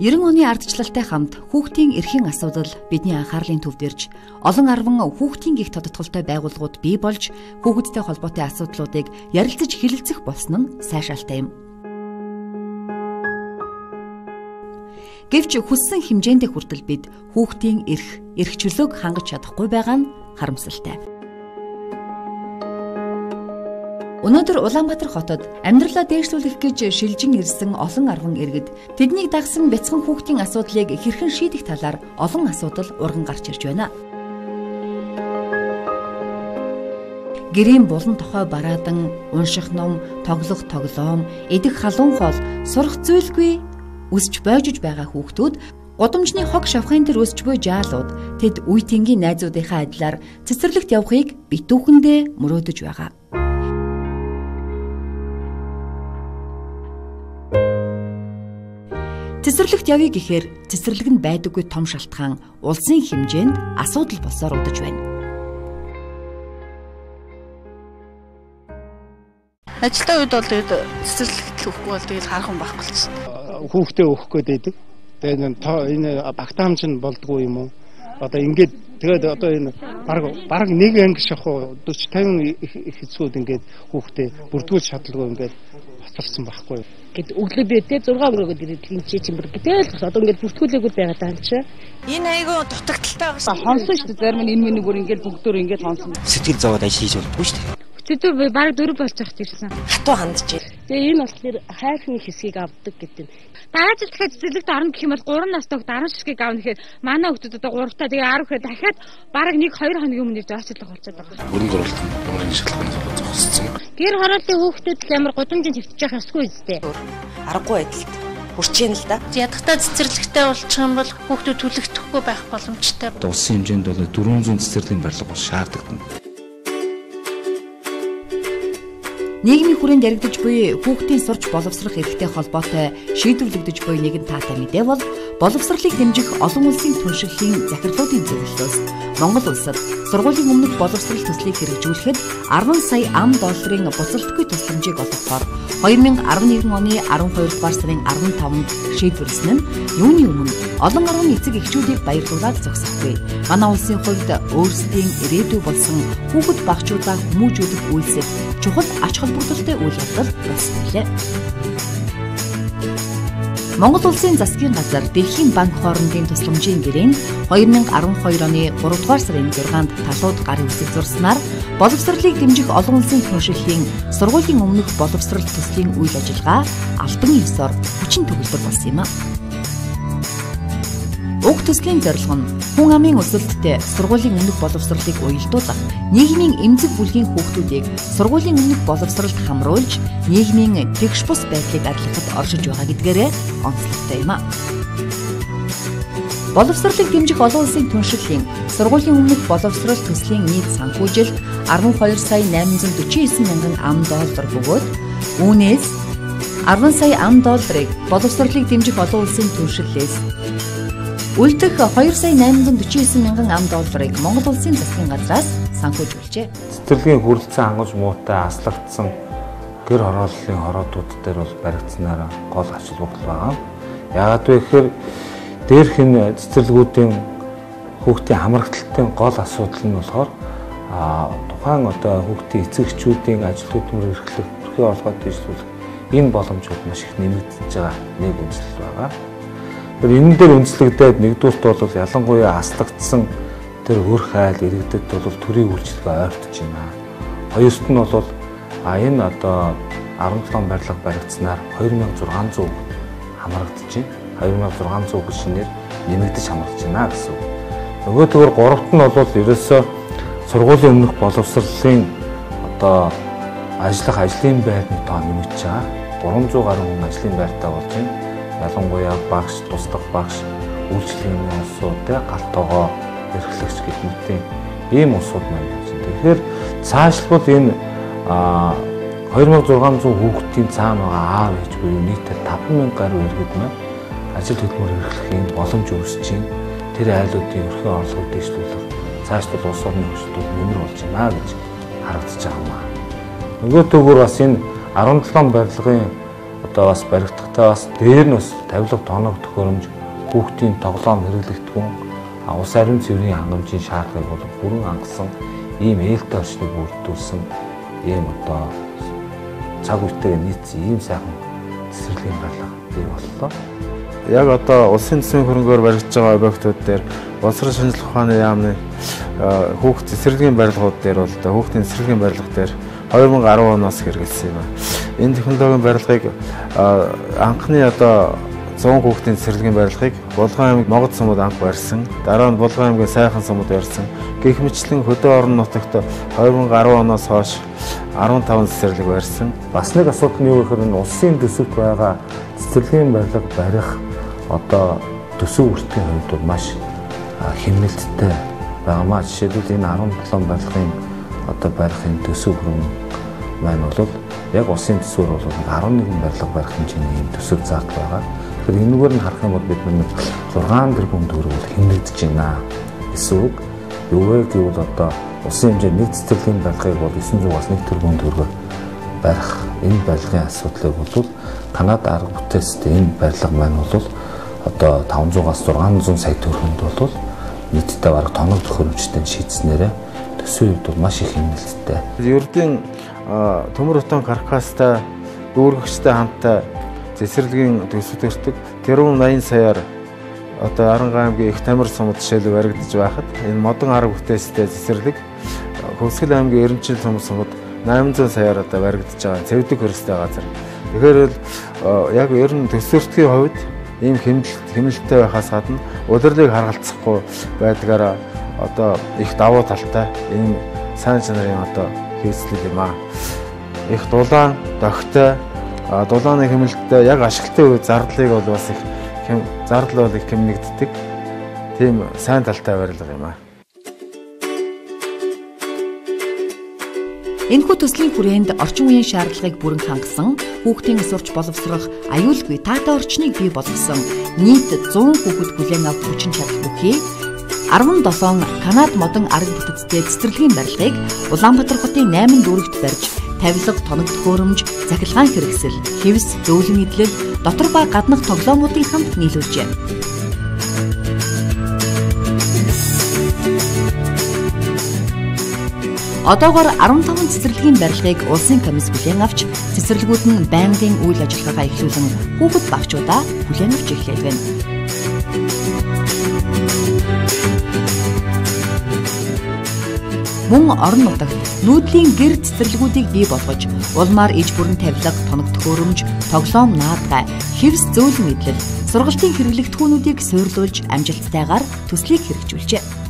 Ерөн оны ардчлалтай хамт хүүхдийн эрхийн асуудал бидний анхаарлын төвд ирж, олон арван хүүхдийн гих тодтголтой байгууллагууд бий болж, хүүхэдтэй холбоотой асуудлуудыг ярилцаж хэлэлцэх болсон нь сайшаалтай юм. Гэвч хүссэн хэмжээндээ хүртэл бид хүүхдийн эрх чөлөөг хангаж чадахгүй байгаа нь харамсалтай. Өнөөдөр Улаанбаатар хотод амьдралаа дээшлүүлэх гэж шилжин ирсэн олон арван иргэд тэднийг дагсан бяцхан хүүхдийн асуудлыг хэрхэн шийдэх талаар олон асуудал урган гарч ирж байна. Гэрийн булан тохой бараадан, унших ном, тоглох тоглоом, идэх халуун хоол, сурах зүйлгүй өсч бойжж байгаа хүүхдүүд гудамжны хог шавхайн дээр өсч буй жаалууд тэд үе тэнгийн найзуудынхаа адилаар цэцэрлэгт явахыг битүүхэндээ мөрөөдөж байгаа. Цэцэрлэгт явъя гэхээр цэцэрлэг нь байдаггүй том шалтгаан улсын хэмжээнд асуудал болсоор удаж байна. Ажилтны үед бол цэцэрлэгт өгөхгүй бол тэгэл харах юм байхгүй л чинь. Хүүхдээ өгөх гээд байдаг. Тэгээд энэ багтаамж нь болдгоо юм уу? Одоо ингээд тэгээд одоо энэ баг нэг анги шахуу 40-50 их хэсгүүд ингээд хүүхдээ бүрдгүүл шатлгүй ингээд батарсан байхгүй. Гэт өглөө би тэ 6 өрөөгд ирээд хинчээ чимбэр гэтэл одоо ингээд бүртгүүлээгүй байгаа даа чи. Энэ айгүй дутагдaltaй байгаа шүү. Хонсон шүү дээ. Зарим нь энэ минийгээр ингээд бүгдөө ингээд хонсон. Сэтгэл зовоод ажил хийж болдгоо шүү дээ. Тэдүү баг 4 болж захт ирсэн. Хатуу хандж ир. Тэгээ энэ болохоор хайрхын хэсгийг авдаг гэдэг. Дааж л дахиад цэцэрлэгт орно гэх юм бол 3 настай хөлт 10 ширхгийг авна гэхээр манай хөлтөд одоо 3 таа тэгээ 10 гэхээр дахиад баг 1-2 хоногийн өмнө зоочлох болчиход байгаа. Өрн гөрөлт нь өмнө шалтгаанаас болоод зогссон. Гэр хорооллын хүүхдүүд ямар гудамжинд хэвтчих ёсгүй үстэй. Аргагүй байдалд хүрчээн л да. Ядахтаа цэцэрлэгтэй болчих юм бол хүүхдүүд түлэгдэхгүй байх боломжтой. Улсын хэмжээнд бол 400 цэцэрлэгийн барилга бол шаарддаг. Нийгмийн хүрээнд яригдж буй хүүхдийн сурч боловсрох эрхтэй холбоотой шийдвэрлэгдэж буй нэгэн таатай мэдээ бол боловсролыг дэмжих олон улсын түншлэлийн захирлуудын зөвлөлөөс Монгол улсад сургуулийн өмнөх боловсрол төслийг хэрэгжүүлэхэд 10 сая $10 буцалтгүй тусламжийг олгохоор 2011 оны 12 дугаар сарын 15-нд шийдвэрлсэн нь юуны өмнө олон арван эцэг эхчүүдийг баярлуулаад зогсохгүй. Манай улсын хувьд өөрсдийн ирээдүй болсон хүүхэд багчуудаа хүмүүжүүлэх үйлсэд чухал ач холбогдолтой үйл явдал болсон билээ. Монгол улсын засгийн газар Дэлхийн банк хоорондын тусламжийн гэрээнд 2012 оны 3 дугаар сарын 6-нд талууд гарын үсэг зурснаар боловсролыг дэмжих олон улсын түншлэлийн сургуулийн өмнөх боловсрол төслийн үйл ажиллагаа албан ёсоор хүчин төгөлдөр болсон юм а. Уг төслийн зорилго нь хүн амын өсөлттэй сургуулийн өмнөх боловсролыг уялдуулах, нийгмийн эмзэг бүлгийн хүүхдүүдийг сургуулийн өмнөх боловсролд хамруулж, нийгмийн тэгш бус байдлыг арилгахад оршиж байгаа гэдгээрээ онцлогтой юм а. Боловсролыг дэмжих олон улсын түншлэлийн сургуулийн өмнөх боловсрол төслийн нийт санхүүжилт 12 сая $849 мянган бөгөөд үүнээс 10 сая $10 боловсролыг дэмжих олон улсын түншлэлээс үлдэх 2 сая $849 мянган Монгол улсын засгийн газраас санхүүжүүлжээ. Цэцэрлэгийн хүрэлцэн хангаж муутай аслагдсан гэр хорооллын хороодууд дээр бол баригдсанаар гол ач холбогдол байгаа. Яагаад вэ гэхээр дээрх энэ цэцэрлэгүүдийн хүүхдийн хамрагдалтын гол асуудал нь болохоор тухайн одоо хүүхдийн эцэг эхчүүдийн ажил хөдөлмөр эрхлэх, төрхийн орлогоо дэвшлүүлэх энэ боломжууд маш их нэмэгдэж байгаа нэг үндэслэл байгаа. Энэ дээр үндэслэгдээд нэгдүгürt бол ялангуяа аслагдсан тэр хөрх айл иргэдэд бол төрийн үйлчилгээ ойртож байна. Хоёрт нь бол энэ одоо 17 барилга баригдсанаар 2600 хамрагдаж байна. 2600 гэж шинээр нэмэгдэж хамрагдаж байна гэсэн. Нөгөө төгөр гуравт нь бол ерөөсөө сургуулийн өмнөх боловсролын одоо ажиллах ажлын байрны тоо нэмэгдэж байгаа. 300 гаруй хүн ажлын байртаа болж байна. Ялангуяа багш, туслах багш, үйлчлэгийн улсууд, галтоогоо эрхлэгч гэх мэтийн ийм улсууд маань байна. Тэгэхээр цаашлбал энэ 2600 хүүхдийн цаана байгаа аав ээж буюу нийтдээ 5000 гаруй иргэд маань ажил хөдөлмөр эрхлэхийн боломж үүсэж байна. Тэр айлуудын өрхөө орлогыг дэвшлүүлэх цаашлбал улс орны хөгжлөлтөд нэмэр болж байна гэж харагдаж байгаа юм аа. Нөгөө төгөөр бас энэ 17 барилгын одоо бас баригдахтаа бас дээр нь бас тавилга тоног төхөөрөмж, хүүхдийн тоглоом хэрэглэгдэхүүн, улс ариун цэврийн хангамжийн шаардлагыг бол бүрэн хангасан ийм ээлтэй орчныг бүрдүүлсэн ийм одоо цаг үетэйгээ нийцсэн ийм сайхан цэцэрлэгийн барилга бий боллоо. Яг одоо улсын төсвийн хөрөнгөөр баригдаж байгаа объектууд дээр боловсрол шинжилгээ ухааны яамны хүүхд цэцэрлэгийн барилгууд дээр бол хүүхдийн цэцэрлэгийн барилга дээр 2010 оноос хэрэгэлсэн юм. Энэ технологийн барилгыг анхны одоо 100 хүүхдийн цэцэрлэгийн барилгыг Булган аймаг Могод сумд анх барьсан. Дараа нь Булган аймгийн Сайхан сумд барьсан. Гэх мэтлэн хөдөө орон нутагт 2010 оноос хойш 15 цэцэрлэг барьсан. Бас нэг асуудал нь юу гэхээр улсын төсөвт байгаа цэцэрлэгийн барилга барих одоо төсөв үртгэхийн хувьд бол маш хэмнэлттэй байгаамаа. Жишээлбэл энэ 17 барилгын одоо барихын төсөв хөрөнгө маань бол яг улсын төсвөр бол 11 барилга барих хэмжээний ийм төсөв зардал байгаа. Тэгэхээр энэгээр нь харах юм бол бид нэг 6 тэрбум төгрөг хэмнэгдэж байна. Эсвэл юу вэ гэвэл одоо улсын хэмжээний нэг цэцэрлэгийн барилгыг бол 900-аас 1 тэрбум төгрөгөөр барих энэ барилгын асуудлыг бол Канада арга бүтээлстэй энэ барилга маань бол одоо 500-аас 600 сая төгрөгөнд бол нийтдээ бараг тоног төхөөрөмжтэй шийдснээрээ төсвийн хувьд бол маш их хэмнэлттэй. Ердийн төмөр утан каркастай дүүргэгчтэй хамтаа цэцэрлэгийн төсөв төртөг 80 саяар одоо Аранга аймгийн Их Тамир сумд жишээлбэл баригдаж байхад энэ модон арга бүтээлстэй цэцэрлэг Хөвсгөл аймгийн Эренчил сумд 800 саяар одоо баригдаж байгаа цэвдэг хөрстэй газар. Тэгэхээр яг ер нь төсвөртгийн хувьд ийм хэмнэлттэй байхаас гадна удирлыг харгалцахгүй байдгаараа одоо их давуу талтай ийм сайн чанарын одоо хийслэл юм аа. Их дулаан, дохтой, дулааны хэмнэлттэй яг ашигтай үе зардлыг бол бас их зардал бол их хэмнэгддэг. Тийм сайн талтай барилга юм аа. Энэхүү төслийн хүрээнд орчин үеийн шаардлагыг бүрэн хангасан, хүүхдийн сурч боловсрох аюулгүй таатай орчныг бий болгосон нийт 100 хүүхэд бүлээн авах хүчин чадал бүхий 17 Канад модон арга бүтэцтэй цэцэрлэгийн барилгыг Улаанбаатар хотын 8 дүүрэгт барьж, тавилга, тоног төхөөрөмж, захилгаан хэрэгсэл, хэвс, зөөлөн эдлэл, дотор ба гаднах тоглоомуудын хамт нийлүүлжээ. Одоогоор 15 цэцэрлэгийн барилгыг улсын комисс бүлээн авч, цэцэрлэгүүд нь байнгын үйл ажиллагаагаа эхлүүлэн хүүхэд багчуудаа бүлээн авч эхлэв байна. Мөн орон нутагт нүүдлийн гэр цэцэрлэгүүдийг бий болгож, улмаар иж бүрэн тавилга, тоног төхөөрөмж, тоглоом наадгай, хэвс зөөлөн эдлэл, сургалтын хэрэглэгдэхүүнүүдийг суйрлуулж амжилттайгаар төслийг хэрэгжүүлжээ.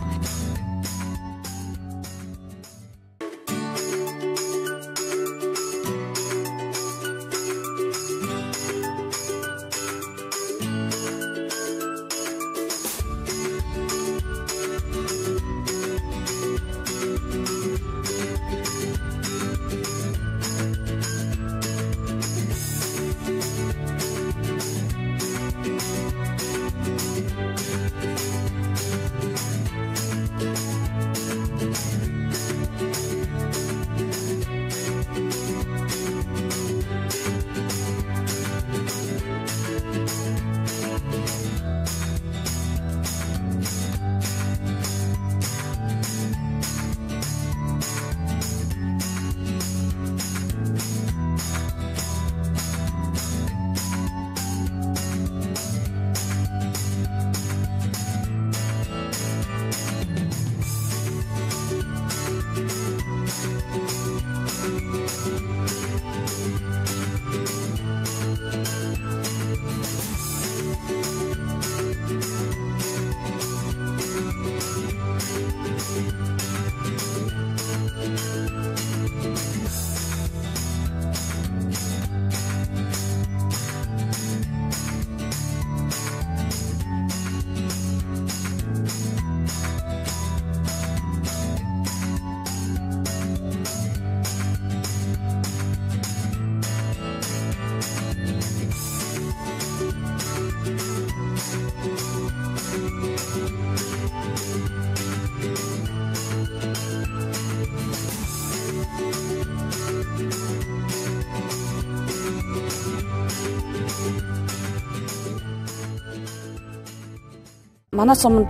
Манай суманд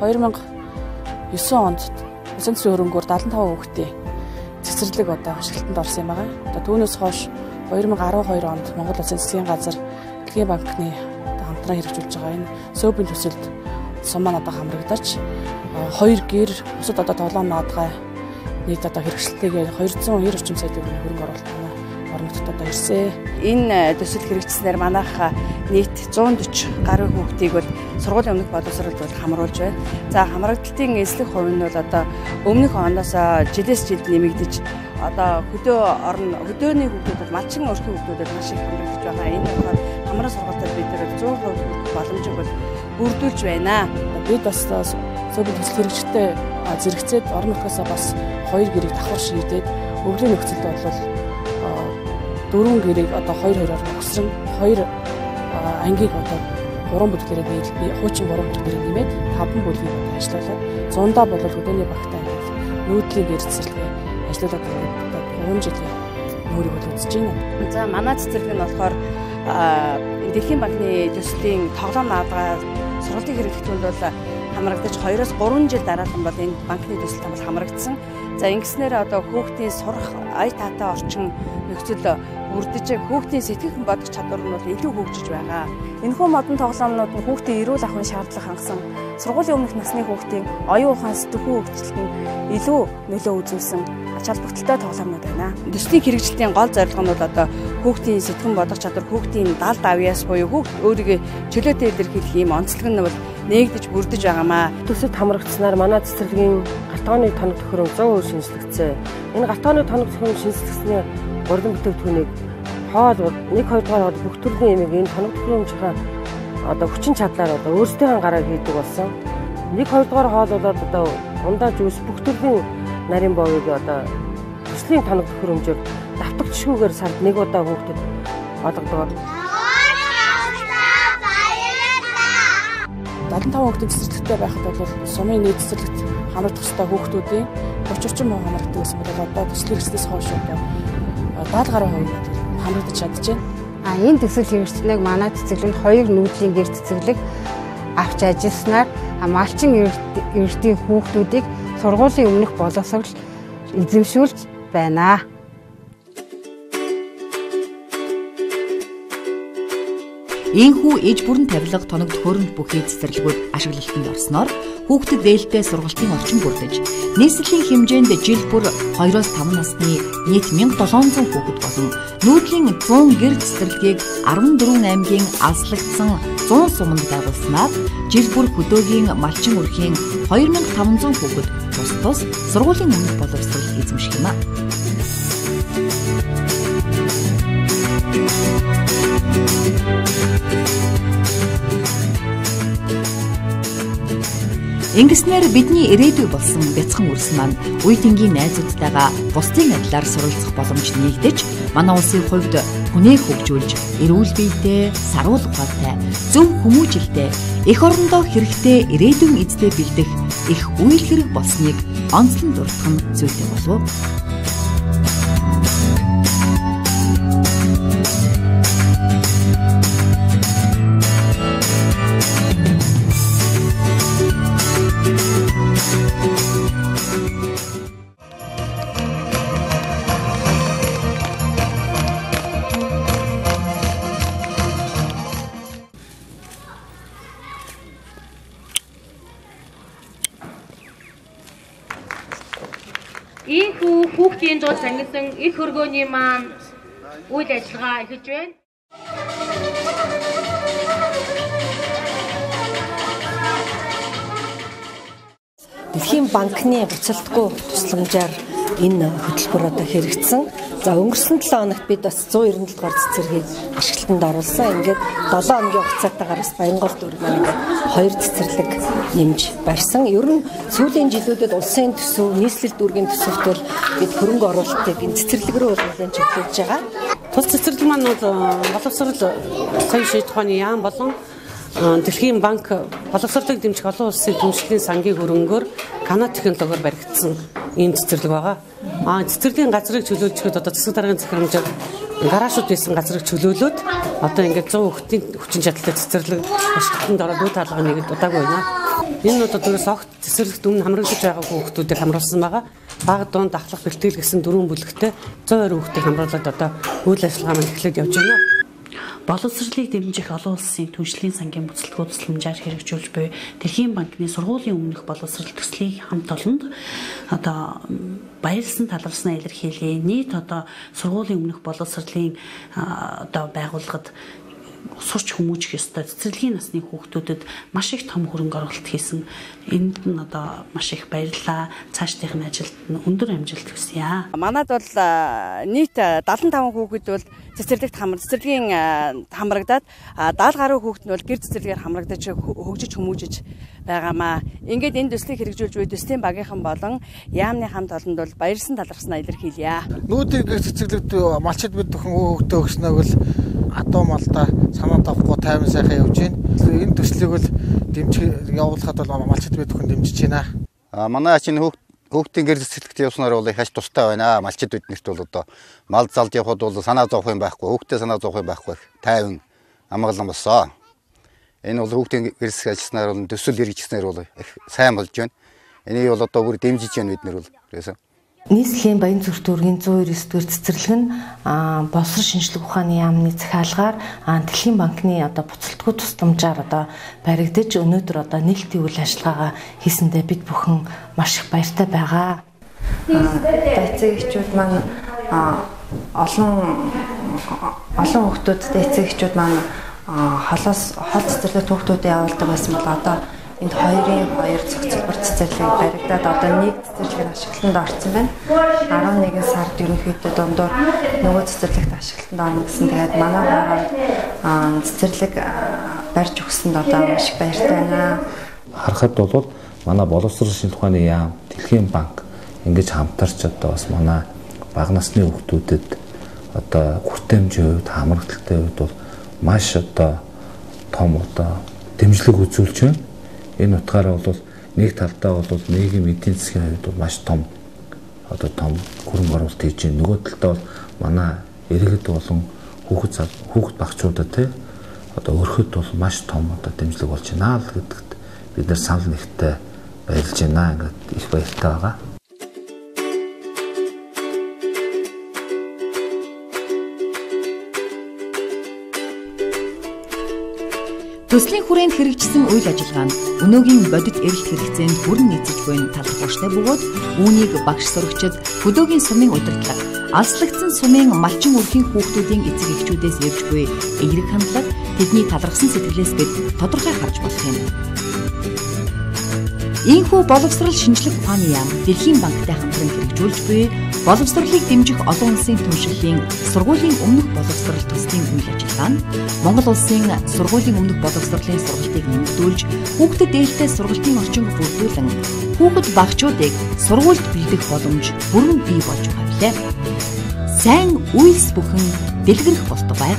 2009 онд улсын төсвийн хөрөнгөөр 75 хүүхдийн цэцэрлэг одоо ашиглалтанд орсон юм байгаа. Одоо түүнээс хойш 2012 онд Монгол Улсын засгийн газар Дэлхийн банкны хамтран хэрэгжүүлж байгаа энэ СОБ-ийн төсөлд сум маань одоо хамрагдаж 2 гэр бусад одоо тоглоом наадгай нийт одоо хэрэгжилтэйгээр 290 орчим сая төгрөгийн хөрөнгө оруулалт манай орон нутгад одоо ирсэн. Энэ төсөл хэрэгжснээр манайх нийт 140 гаруй хүүхдийг бол сургуулийн өмнөх боловсролд хамруулж байна. За хамрагдалтын эслэх хувь нь бол одоо өмнөх оноос жилээс жилд нэмэгдэж одоо хөдөөний хүүхдүүд бол малчин өрхийн хүүхдүүдэд маш их хамрагдаж байгаа. Энэ болохоор хамраа сургалтад бид нэр 100% боломжийг бол бүрдүүлж байна. Бид бас СОБ-ийн төсөл хэрэгжтэй зэрэгцээд орон нутгаас бас 2 гэрийг давхар шийдээд өвлийн нөхцөлд бол 4 гэрийг одоо 2-2-оор өгсөн 2 ангийг одоо 3 бүлгээрээ хуучин 3 бүлгээрээ нэмээд 5 бүлгийг одоо ажиллуулад зундаа бол хөдөөний багтаа нүүдлийн гэр цэцэрлэгээ ажиллуулад одоо 3 жилийн мөрийг бол үзэж байна. За манай цэцэрлэг нь болохоор Дэлхийн банкны төслийн тоглоом наадгаа сургалтын хэрэглэгтүүнд бол хамрагдаж 2-3 жил дараалан бол энэ банкны төсөлд бол хамрагдсан. За ингэснээр одоо хүүхдийн сурах ая таатай орчин нөхцөл бүрдэж хүүхдийн сэтгэх бодох чадвар нь бол илүү хөгжиж байгаа. Энэхүү модон тоглоомнууд нь хүүхдийн эрүүл ахуйн шаардлага хангасан, сургуулийн өмнөх насны хүүхдийн оюун ухаан сэтгхүү хөгжилтөнд илүү нөлөө үзүүлсэн ач холбогдолтой тоглоомнууд байна. Төслийн хэрэгжилтийн гол зорилго нь бол одоо хүүхдийн сэтгэн бодох чадвар, хүүхдийн далд авьяас буюу хүүхд өөрийгөө чөлөөтэй илэрхийлэх ийм онцлог нь бол нээгдэж бүрдэж байгаамаа. Төсөлд хамрагдсанаар манай цэцэрлэгийн гартооны тоног төхөөрөм 100% шинжлэгдсэн. Энэ гартооны тоног төхөөрөм шинжлэгдсэний уран бүтээгдэхүүнийг хоол 1-2 дугаар бүх төрлийн эмийг энэ тоног төхөөрөмжийн одоо хүчин чадлаар одоо өөрсдийн гараар хийдэг болсон. 1-2 дугаар хоол бол одоо ундаа жүүс бүх төрлийн нарийн боовыг одоо төслийн тоног төхөөрөмжөөр давтагдчихгүйгээр сард 1 удаа хүүхдэд олгодог. 75 хүүхдийн цэцэрлэгтэй байхад бол сумын нийт цэцэрлэгт хамрагдах ёстой хүүхдүүдийн 30 орчим хүн хамрагддаг гэсэн бол одоо төсөл хэрэгслээс хойш одоо 70 гаруй хувь хамрагдаж чадчихэв. Энэ төсөл хэрэгжлийг манай цэцэрлэгт 2 нүүдлийн гэр цэцэрлэг авч ажилласнаар малчин эрдийн хүүхдүүдийг сургуулийн өмнөх боловсрол эзэмшүүлж байна. Ийхүү ээж бүрэн тавилга тоног төхөөрөмж бүхий цэцэрлэгүүд ашиглалтанд орсноор хүүхдэд ээлтэй сургалтын орчин бүрдэж нийслэлийн хэмжээнд жил бүр 2-5 насны нийт 1700 хүүхэд болон нүүдлийн 100 гэр цэцэрлэгийг 14 аймгийн алслагдсан 100 суманд байгуулснаар жил бүр хөдөөгийн малчин өрхийн 2500 хүүхэд тус сургуулийн өмнөх боловсрол эзэмших юм а. Ингэснээр бидний ирээдүй болсон бяцхан үрс маань үе тэнгийн найзуудтайгаа бусдын адилаар суралцах боломж нэгдэж манай улсын хувьд хүнээ хөгжүүлж эрүүл биетэй, саруул ухаантай, зөв хүмүүжлтэй, эх орондоо хэрэгтэй ирээдүйн эздэд бэлдэх их үйл хэрэг болсныг онцлон дурдах нь зүйтэй болов. Ийхүү хүүхдийн дуу сангисан их хөргөөний маань үйл ажиллагаа эхэлж байна. Дэлхийн банкны буцалтгүй тусламжаар энэ хөтөлбөр одоо хэрэгжсэн. За өнгөрсөн 7 хоногт бид бас 197 дугаар цэцэрлэгийг ашиглалтанд оруулсан. Ингээд 7 хоногийн хугацаатаагаар бас Баянгол дүүрэг маань ингээд 2 цэцэрлэг нэмж барьсан. Ер нь сүүлийн жилүүдэд улсын төсөв, нийслэл дүүргийн төсөвтөр бид хөрөнгө оруулалтыг энэ цэцэрлэг рүү нэлээд чиглүүлж байгаа. Тус цэцэрлэг маань боловсрол соёлын шийдвэр ухааны яам болон Дэлхийн банк боловсролыг дэмжих олон улсын түншлэлийн сангийн хөрөнгөөр Канада технологиор баригдсан ийм цэцэрлэг байгаа. Цэцэрлэгийн газрыг чөлөөлжөхөд одоо засаг даргын захирамжаар гаражууд байсан газрыг чөлөөлөөд одоо ингээд 100 хүүхдийн хүчин чадалтай цэцэрлэг ашиглалтанд ороод үе таалга нэгэд удаагүй байна. Энэ удаад дөрөс огт цэцэрлэгт өмнө хамрагдаж байгаа хүүхдүүдийг хамруулсан байгаа. Бага дунд ахлах бэлтгэл гэсэн 4 бүлэгтэй 120 хүүхдийг хамруулад одоо үйл ажиллагаа маань эхлээд явж байна. Боловсролыг дэмжих олон улсын түншлэлийн сангийн бүцэлтгүүд тусламжаар хэрэгжүүлж буй Дэлхийн банкны сургуулийн өмнөх боловсрол төслийг хамт олонд одоо баярлсан талархснаа илэрхийлье. Нийт одоо сургуулийн өмнөх боловсролын одоо байгууллагад сурч хүмүүжих ёстой цэцэрлэгийн насны хүүхдүүдэд маш их том хөрөнгө оруулалт хийсэн. Энд нь одоо маш их баярлалаа. Цаашдын ажилд нь өндөр амжилт хүсье. Манайд бол нийт 75 хүүхэд бол цэцэрлэгийн хамрагдаад 70 гаруй хүүхэд нь бол гэр цэцэрлэгээр хамрагдаж хөгжиж хүмүүжиж байгаамаа. Ингээд энэ төслийг хэрэгжүүлж буй төслийн багийнхан болон яамны хамт олонд бол баярлсан талархснаа илэрхийлье. Нүүдийг гэр цэцэрлэгт малчид бид бүхэн хүүхдээ өгснөг бол адуу малда санаа тавхгүй тайван сайхан явж байна. Энэ төслийг бол дэмжих явуулахад бол малчид бид бүхэн дэмжиж байна. Манай ачийн хүүхдийн гэр цэцэрлэгт явснаар бол их аж тустай байна. Малчид биднэрт бол одоо мал залд явхад бол санаа зовх юм байхгүй, хүүхдээ санаа зовх юм байхгүй. Тайван амгалан болсон. Энэ бол хүүхдийн гэр цэцэрлэг ажилласнаар бол төсөл хэрэгжснээр бол их сайн болж байна. Энийг бол одоо бүр дэмжиж байна бид нар бол. Нийслэлийн Баян зүрх дүүргийн 129-р цэцэрлэг нь боловсрол шинжлэх ухааны яамны захиалгаар Дэлхийн банкны одоо буцалтгүй тусламжаар одоо баригдаж өнөөдөр одоо нээлтийн үйл ажиллагаагаа хийсэндээ бид бүхэн маш их баяртай байгаа. Эцэг эхчүүд маань олон хүүхдүүдтэй эцэг эхчүүд маань хол цэцэрлэг хүүхдүүдэд явуулдаг байсан бол одоо энд 2 цогцлбор цэцэрлэг баригдаад одоо нэг цэцэрлэгээр ашиглалтанд орсон байна. 11 сард ерөнхийдөө дундуур нөгөө цэцэрлэгт ашиглалтанд орно гэсэн. Тэгээд манай хооронд цэцэрлэг барьж өгсөнд одоо маш их баяртай байна. Харахад бол манай боловсрол шинжилгээ ухааны яам, Дэлхийн банк ингэж хамтарч одоо бас манай бага насны хүүхдүүдэд одоо хүртээмжийн хувьд, хамрагдaltaй хувьд бол маш одоо том одоо дэмжлэг үзүүлж байна. Энэ утгаараа бол нэг талдаа бол нийгмийн эдийн засгийн хувьд бол маш том одоо том хөрөнгө оруулалт хийж байна. Нөгөө талдаа бол манай иргэд болон хүүхэд багчуудад те одоо өрхөд бол маш том одоо дэмжлэг болж байна л гэдэгт бид нар санал нэгтэй баярлж байна. Ингээд их баяртай байгаа. Төслийн хүрээнд хэрэгжсэн үйл ажиллагаа нь өнөөгийн бодит эрэлт хэрэгцээнд бүрэн нийцэж буй талбартай бөгөөд үүнийг багш сурагчид хөдөөгийн сумын удирдлага, алслагдсан сумын малчин өрхийн хүүхдүүдийн эцэг эхчүүдээс ирж буй эерэг хандлага тэдний талархсан сэтгэлээс бид тодорхой харж болох юм. Ийхүү боловсрол шинжлэх ухааны яам Дэлхийн банктай хамтран хэрэгжүүлж буй боловсролыг дэмжих олон улсын түншлэлийн сургуулийн өмнөх боловсрол төслийн үйл ажиллагаа нь Монгол улсын сургуулийн өмнөх боловсролын сургалтыг нэмэгдүүлж, хүүхдэд ээлтэй сургалтын орчинг бүрдүүлэн хүүхэд багчуудыг сургуульд бэлдэх боломж бүрэн бий болж байгаа билээ. Сайн үйлс бүхэн дэлгэрэх болтугай.